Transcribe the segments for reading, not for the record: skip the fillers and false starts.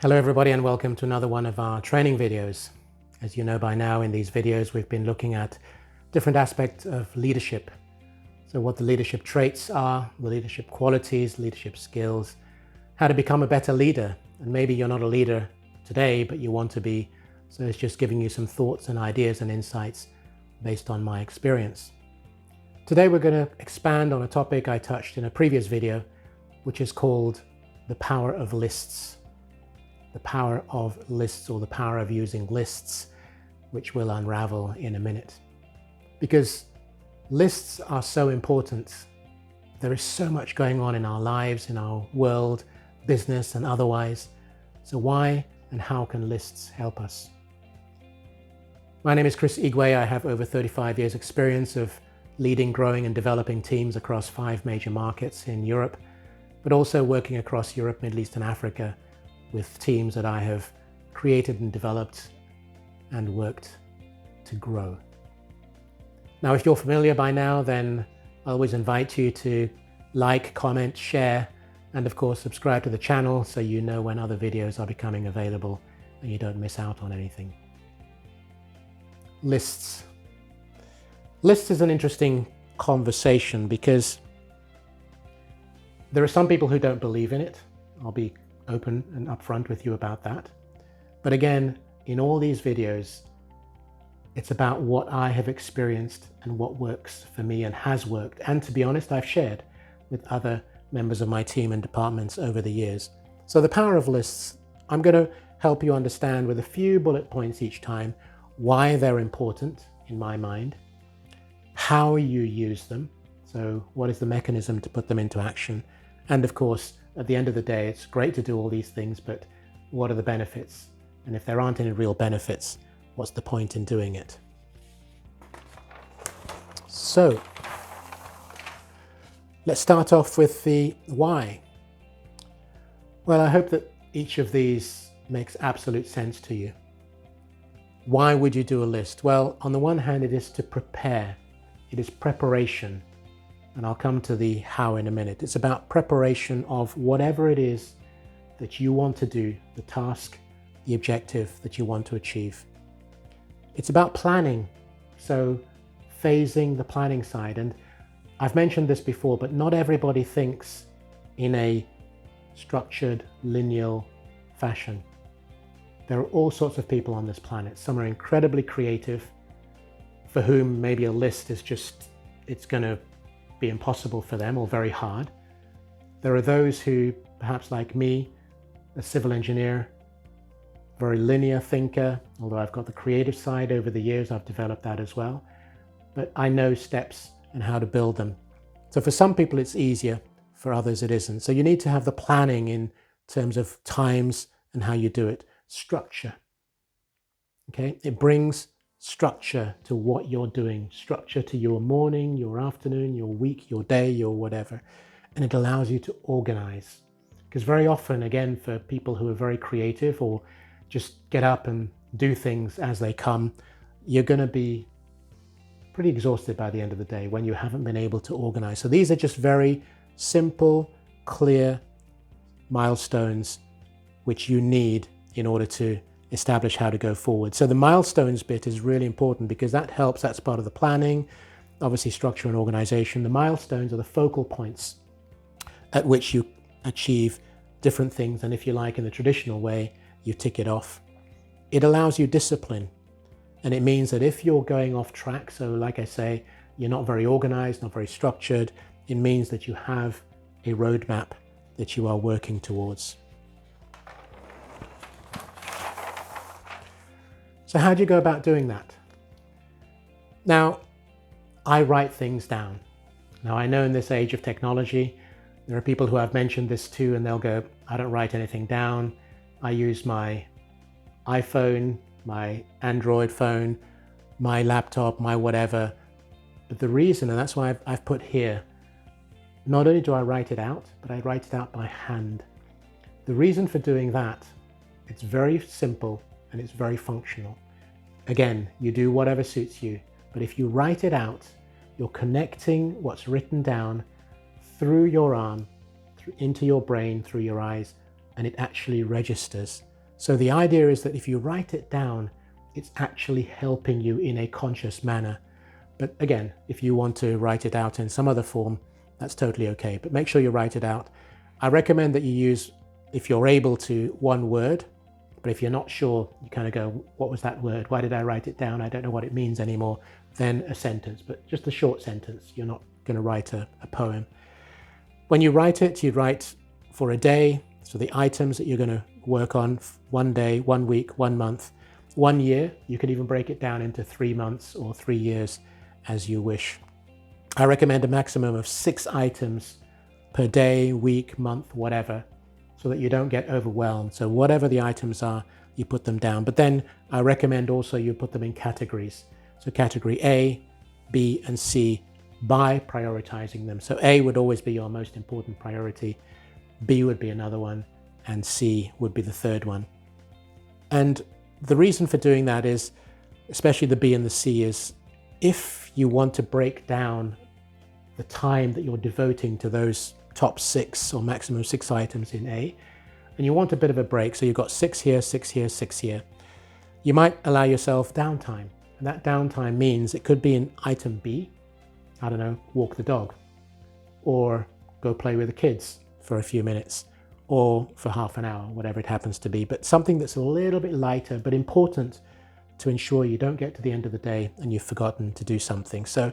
Hello everybody and welcome to another one of our training videos. As you know by now, in these videos we've been looking at different aspects of leadership. So what the leadership traits are, the leadership qualities, leadership skills, how to become a better leader. And maybe you're not a leader today, but you want to be. So it's just giving you some thoughts and ideas and insights based on my experience. Today we're going to expand on a topic I touched in a previous video, which is called the power of lists. The power of lists, or the power of using lists, which we'll unravel in a minute. Because lists are so important. There is so much going on in our lives, in our world, business and otherwise. So why and how can lists help us? My name is Igwe. I have over 35 years experience of leading, growing and developing teams across 5 major markets in Europe, but also working across Europe, Middle East and Africa with teams that I have created and developed and worked to grow. Now, if you're familiar by now, then I always invite you to like, comment, share, and of course, subscribe to the channel so you know when other videos are becoming available and you don't miss out on anything. Lists. Lists is an interesting conversation because there are some people who don't believe in it. I'll be open and upfront with you about that. But again, in all these videos, it's about what I have experienced and what works for me and has worked. And to be honest, I've shared with other members of my team and departments over the years. So the power of lists, I'm going to help you understand with a few bullet points each time why they're important in my mind, how you use them, so what is the mechanism to put them into action, and of course, at the end of the day, it's great to do all these things, but what are the benefits? And if there aren't any real benefits, what's the point in doing it? So, let's start off with the why. Well, I hope that each of these makes absolute sense to you. Why would you do a list? Well, on the one hand, it is to prepare. It is preparation. And I'll come to the how in a minute. It's about preparation of whatever it is that you want to do, the task, the objective that you want to achieve. It's about planning, so phasing the planning side. And I've mentioned this before, but not everybody thinks in a structured, linear fashion. There are all sorts of people on this planet. Some are incredibly creative, for whom maybe a list is just, it's going to be impossible for them or very hard. There are those who, perhaps like me, a civil engineer, very linear thinker, although I've got the creative side over the years, I've developed that as well. But I know steps and how to build them. So for some people it's easier, for others it isn't. So you need to have the planning in terms of times and how you do it. Structure. Okay, it brings structure to what you're doing, structure to your morning, your afternoon, your week, your day, your whatever. And it allows you to organize. Because very often, again, for people who are very creative or just get up and do things as they come, you're going to be pretty exhausted by the end of the day when you haven't been able to organize. So these are just very simple, clear milestones which you need in order to establish how to go forward. So the milestones bit is really important because that helps. That's part of the planning, obviously structure and organization. The milestones are the focal points at which you achieve different things. And if you like, in the traditional way, you tick it off. It allows you discipline. And it means that if you're going off track, so like I say, you're not very organized, not very structured, it means that you have a roadmap that you are working towards. So how do you go about doing that? Now, I write things down. Now, I know in this age of technology, there are people who I've mentioned this to, and they'll go, I don't write anything down. I use my iPhone, my Android phone, my laptop, my whatever. But the reason, and that's why I've put here, not only do I write it out, but I write it out by hand. The reason for doing that, it's very simple and it's very functional. Again, you do whatever suits you, but if you write it out, you're connecting what's written down through your arm, into your brain, through your eyes, and it actually registers. So the idea is that if you write it down, it's actually helping you in a conscious manner. But again, if you want to write it out in some other form, that's totally okay. But make sure you write it out. I recommend that you use, if you're able to, one word. But if you're not sure, you kind of go, what was that word? Why did I write it down? I don't know what it means anymore. Then a sentence, but just a short sentence. You're not going to write a poem. When you write it, you write for a day. So the items that you're going to work on, 1 day, 1 week, 1 month, 1 year. You can even break it down into 3 months or 3 years as you wish. I recommend a maximum of 6 items per day, week, month, whatever, so that you don't get overwhelmed. So whatever the items are, you put them down. But then I recommend also you put them in categories. So category A, B, and C by prioritizing them. So A would always be your most important priority, B would be another one, and C would be the third one. And the reason for doing that is, especially the B and the C, is if you want to break down the time that you're devoting to those top 6 or maximum 6 items in A, and you want a bit of a break, so you've got 6 here, 6 here, 6 here, you might allow yourself downtime. And that downtime means it could be in item B, I don't know, walk the dog, or go play with the kids for a few minutes, or for half an hour, whatever it happens to be, but something that's a little bit lighter, but important to ensure you don't get to the end of the day and you've forgotten to do something. So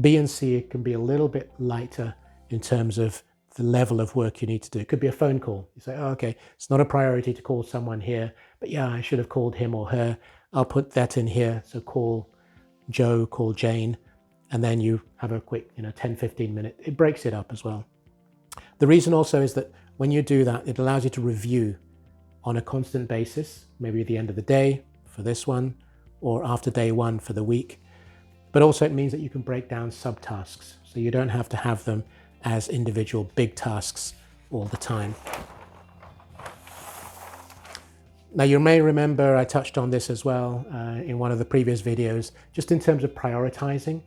B and C can be a little bit lighter in terms of the level of work you need to do. It could be a phone call. You say, oh, okay, it's not a priority to call someone here, but yeah, I should have called him or her. I'll put that in here. So call Joe, call Jane, and then you have a quick, 10, 15 minute, it breaks it up as well. The reason also is that when you do that, it allows you to review on a constant basis, maybe at the end of the day for this one, or after day 1 for the week. But also it means that you can break down subtasks. So you don't have to have them as individual big tasks all the time. Now you may remember I touched on this as well in one of the previous videos, just in terms of prioritizing.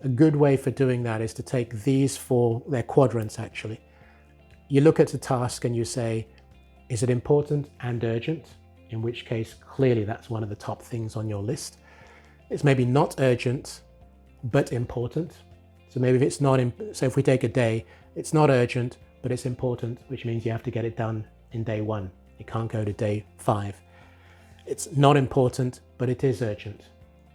A good way for doing that is to take these 4, they're quadrants actually. You look at a task and you say, is it important and urgent? In which case, clearly that's one of the top things on your list. It's maybe not urgent, but important. So maybe if it's not, so if we take a day, it's not urgent, but it's important, which means you have to get it done in day 1. You can't go to day 5. It's not important, but it is urgent.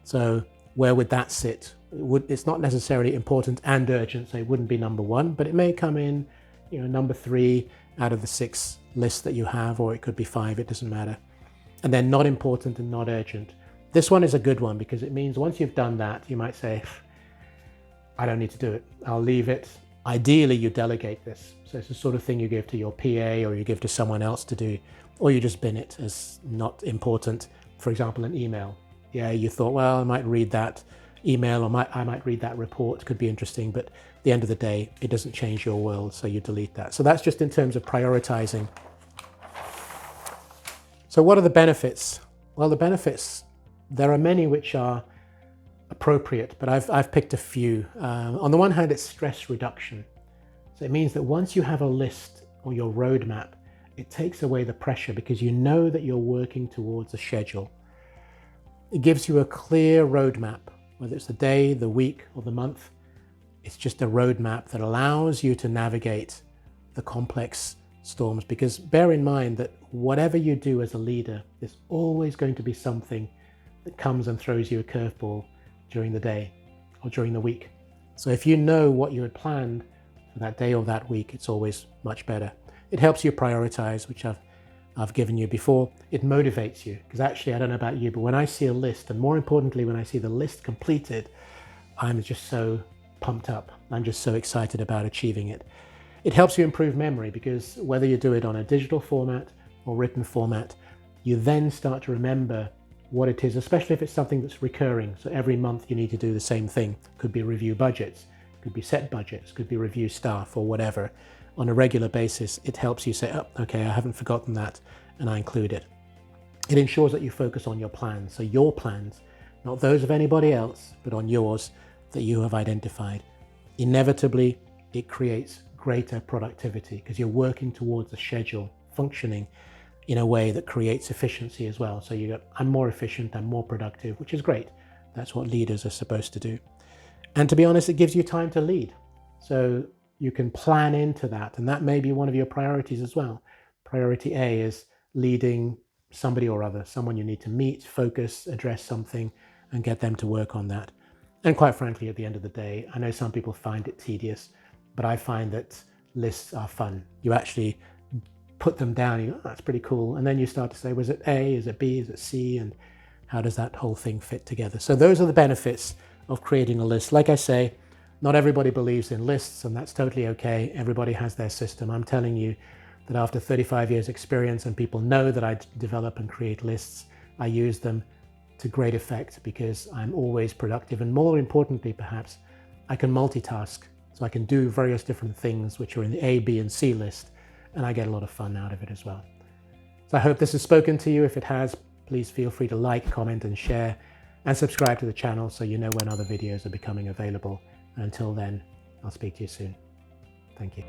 So where would that sit? It's not necessarily important and urgent, so it wouldn't be number 1, but it may come in, number 3 out of the 6 lists that you have, or it could be 5, it doesn't matter. And then not important and not urgent. This one is a good one because it means once you've done that, you might say, I don't need to do it. I'll leave it. Ideally, you delegate this. So it's the sort of thing you give to your PA or you give to someone else to do, or you just bin it as not important. For example, an email. Yeah, you thought, well, I might read that email or I might read that report. It could be interesting, but at the end of the day, it doesn't change your world, so you delete that. So that's just in terms of prioritizing. So what are the benefits? Well, the benefits, there are many which are appropriate, but I've picked a few. On the one hand, it's stress reduction. So it means that once you have a list or your roadmap, it takes away the pressure because you know that you're working towards a schedule. It gives you a clear roadmap, whether it's the day, the week, or the month. It's just a roadmap that allows you to navigate the complex storms, because bear in mind that whatever you do as a leader, there's always going to be something that comes and throws you a curveball during the day or during the week. So if you know what you had planned for that day or that week, it's always much better. It helps you prioritize, which I've given you before. It motivates you, because actually, I don't know about you, but when I see a list, and more importantly, when I see the list completed, I'm just so pumped up. I'm just so excited about achieving it. It helps you improve memory, because whether you do it on a digital format or written format, you then start to remember what it is, especially if it's something that's recurring. So every month you need to do the same thing. Could be review budgets, could be set budgets, could be review staff or whatever. On a regular basis, it helps you say, oh, okay, I haven't forgotten that, and I include it. It ensures that you focus on your plans. So your plans, not those of anybody else, but on yours that you have identified. Inevitably, it creates greater productivity because you're working towards a schedule, functioning in a way that creates efficiency as well. So you go, I'm more efficient, I'm more productive, which is great. That's what leaders are supposed to do. And to be honest, it gives you time to lead. So you can plan into that, and that may be one of your priorities as well. Priority A is leading somebody or other, someone you need to meet, focus, address something, and get them to work on that. And quite frankly, at the end of the day, I know some people find it tedious, but I find that lists are fun. You actually put them down, you go, oh, that's pretty cool. And then you start to say, was it A, is it B, is it C? And how does that whole thing fit together? So those are the benefits of creating a list. Like I say, not everybody believes in lists, and that's totally okay. Everybody has their system. I'm telling you that after 35 years experience, and people know that I develop and create lists, I use them to great effect because I'm always productive. And more importantly, perhaps, I can multitask. So I can do various different things which are in the A, B, and C list, and I get a lot of fun out of it as well. So I hope this has spoken to you. If it has, please feel free to like, comment, and share, and subscribe to the channel so you know when other videos are becoming available. And until then, I'll speak to you soon. Thank you.